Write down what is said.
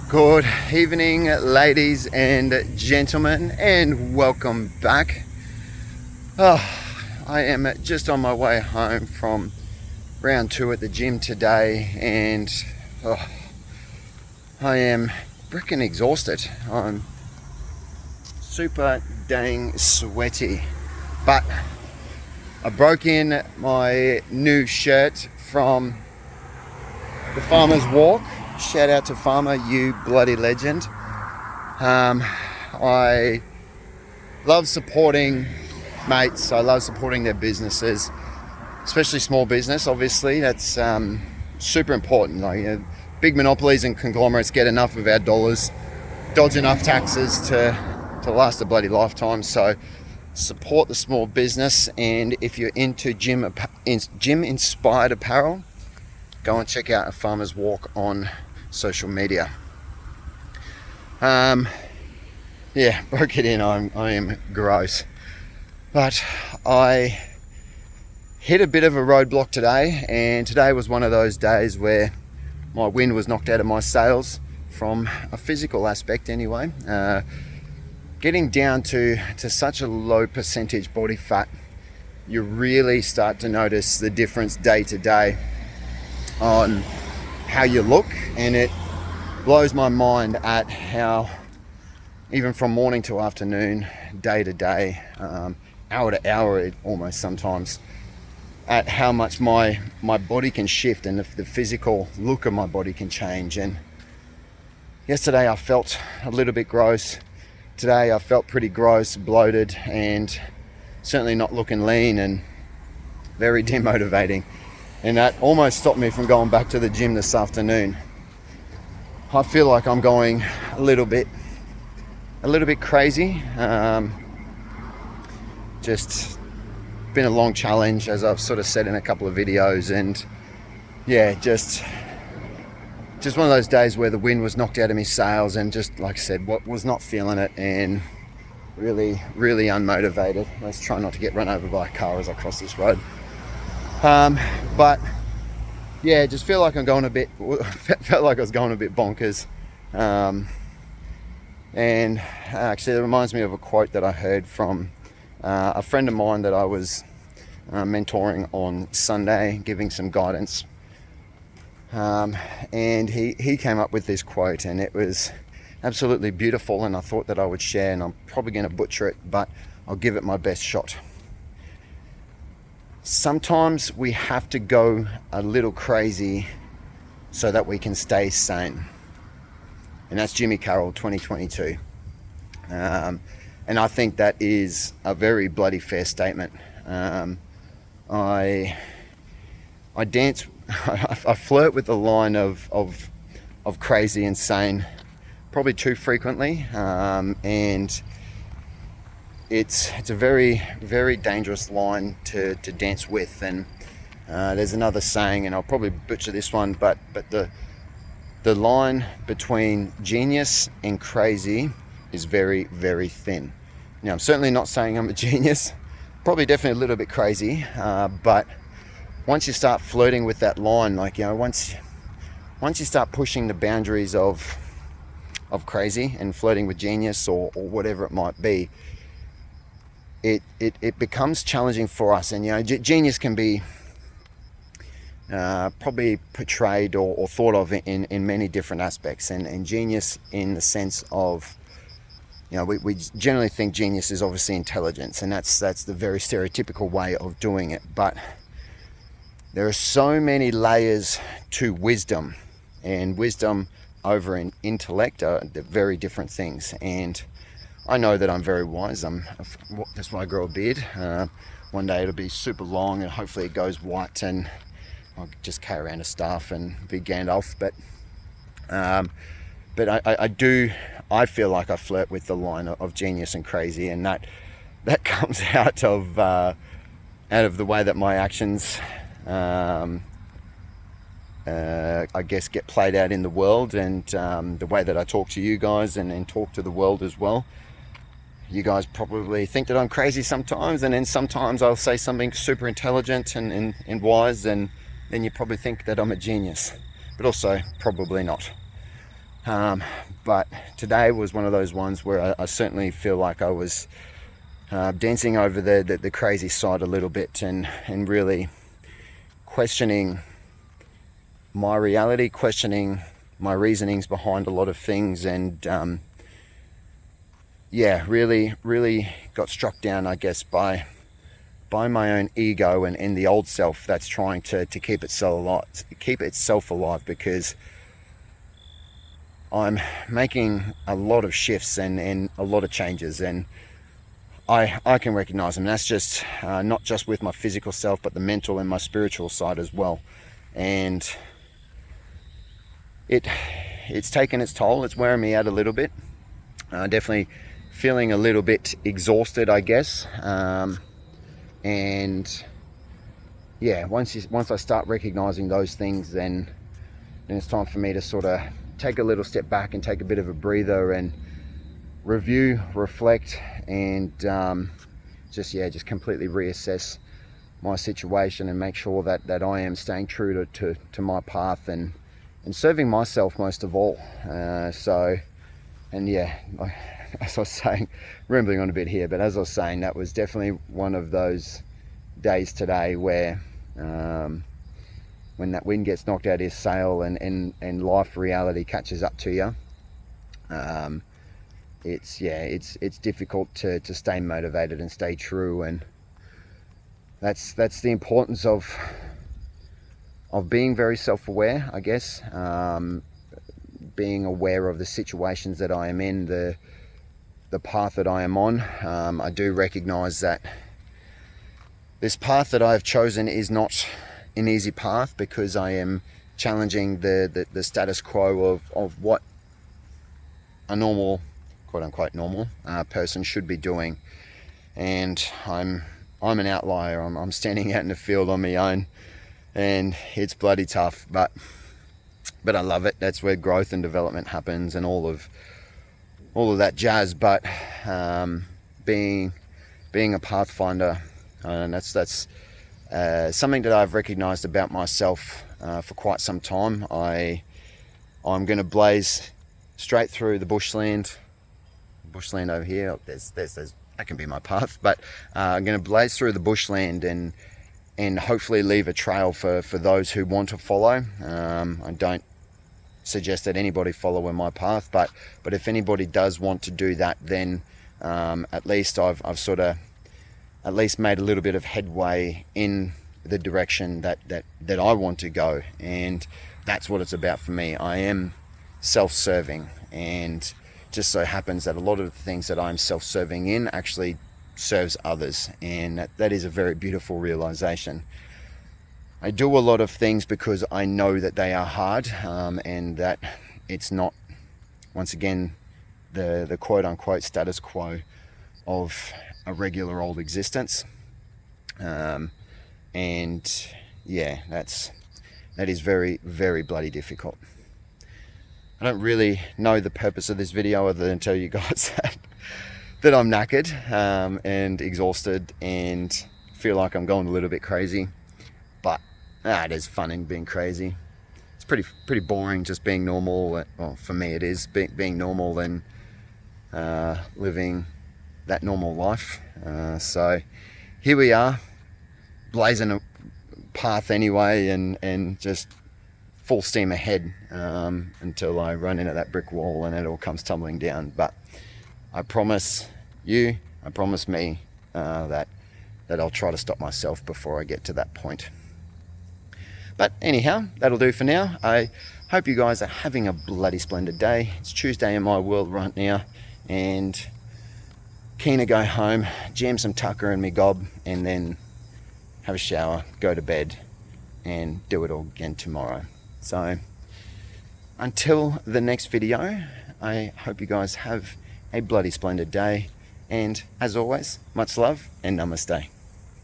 Good evening, ladies and gentlemen, and welcome back. I am just on my way home from round 2 at the gym today, and I am freaking exhausted. I'm super dang sweaty, but I broke in my new shirt from the Farmer's Walk. Shout out to Farmer, you bloody legend. I love supporting mates. I love supporting their businesses, especially small business. Obviously, that's super important. Big monopolies and conglomerates get enough of our dollars, dodge enough taxes to last a bloody lifetime. So support the small business, and if you're into gym inspired apparel, go and check out a Farmer's Walk on social media. Broke it in. I am gross, but I hit a bit of a roadblock today, and today was one of those days where my wind was knocked out of my sails from a physical aspect anyway. Getting down to such a low percentage body fat, you really start to notice the difference day to day on how you look, and it blows my mind at how, even from morning to afternoon, day to day, hour to hour, almost sometimes, at how much my body can shift and the physical look of my body can change. And yesterday I felt a little bit gross. Today I felt pretty gross, bloated, and certainly not looking lean, and very demotivating. And that almost stopped me from going back to the gym this afternoon. I feel like I'm going a little bit crazy. Just been a long challenge, as I've sort of said in a couple of videos, and just one of those days where the wind was knocked out of my sails, and just like I said, was not feeling it, and really unmotivated. Let's try not to get run over by a car as I cross this road. Just felt like I was going a bit bonkers. And actually it reminds me of a quote that I heard from a friend of mine that I was mentoring on Sunday, giving some guidance. And he came up with this quote, and it was absolutely beautiful, and I thought that I would share, and I'm probably going to butcher it, but I'll give it my best shot. Sometimes we have to go a little crazy so that we can stay sane. And that's Jimmy Carroll, 2022. And I think that is a very bloody fair statement. I flirt with the line of crazy and sane probably too frequently. And it's a very, very dangerous line to dance with. And there's another saying, and I'll probably butcher this one, but the line between genius and crazy is very, very thin. Now, I'm certainly not saying I'm a genius, probably definitely a little bit crazy, but once you start flirting with that line, once you start pushing the boundaries of crazy and flirting with genius or whatever it might be, it becomes challenging for us. And genius can be probably portrayed or thought of in many different aspects, and genius in the sense of, we generally think genius is obviously intelligence, and that's the very stereotypical way of doing it. But there are so many layers to wisdom, and wisdom over in intellect are very different things. And I know that I'm very wise. That's why I grow a beard. One day it'll be super long, and hopefully it goes white, and I'll just carry around a staff and be Gandalf. But I feel like I flirt with the line of genius and crazy, and that comes out of the way that my actions, I guess, get played out in the world, and the way that I talk to you guys and talk to the world as well. You guys probably think that I'm crazy sometimes, and then sometimes I'll say something super intelligent and wise, and then you probably think that I'm a genius, but also probably not. But today was one of those ones where I certainly feel like I was dancing over the crazy side a little bit, and really questioning my reality, questioning my reasonings behind a lot of things, and yeah, really got struck down, I guess, by my own ego and the old self that's trying to keep itself alive, because I'm making a lot of shifts and a lot of changes, and I can recognize them. That's just not just with my physical self, but the mental and my spiritual side as well. And it's taken its toll. It's wearing me out a little bit. Definitely feeling a little bit exhausted, I guess. And yeah, once I start recognizing those things, then it's time for me to sort of take a little step back and take a bit of a breather and review, reflect, and just completely reassess my situation and make sure that I am staying true to my path and serving myself most of all. And yeah, as I was saying, rambling on a bit here, but as I was saying, that was definitely one of those days today where when that wind gets knocked out of your sail and life reality catches up to you, it's difficult to stay motivated and stay true. And that's the importance of being very self-aware, I guess. Being aware of the situations that I am in, the path that I am on. I do recognize that this path that I've chosen is not an easy path, because I am challenging the status quo of what a normal, quote unquote normal person should be doing. And I'm an outlier. I'm standing out in the field on my own, and it's bloody tough, but I love it. That's where growth and development happens and all of that jazz. But being a pathfinder, and that's something that I've recognized about myself for quite some time. I'm going to blaze straight through the bushland over here. There's that can be my path, but I'm going to blaze through the bushland and hopefully leave a trail for those who want to follow. I don't suggest that anybody follow in my path, but if anybody does want to do that, then at least I've sort of at least made a little bit of headway in the direction that I want to go. And that's what it's about for me. I am self-serving, and just so happens that a lot of the things that I'm self-serving in actually serves others, and that is a very beautiful realization. I do a lot of things because I know that they are hard, and that it's not, once again, the quote-unquote status quo of a regular old existence. And yeah, that is very, very bloody difficult. I don't really know the purpose of this video other than tell you guys that I'm knackered and exhausted and feel like I'm going a little bit crazy. But it is fun in being crazy. It's pretty boring just being normal. Well, for me it is being normal and living that normal life. So here we are, blazing a path anyway, and just full steam ahead until I run into that brick wall and it all comes tumbling down. But I promise you, I promise me that I'll try to stop myself before I get to that point. But anyhow, that'll do for now. I hope you guys are having a bloody splendid day. It's Tuesday in my world right now, and keen to go home, jam some tucker in me gob, and then have a shower, go to bed, and do it all again tomorrow. So until the next video, I hope you guys have a bloody splendid day, and as always, much love and namaste.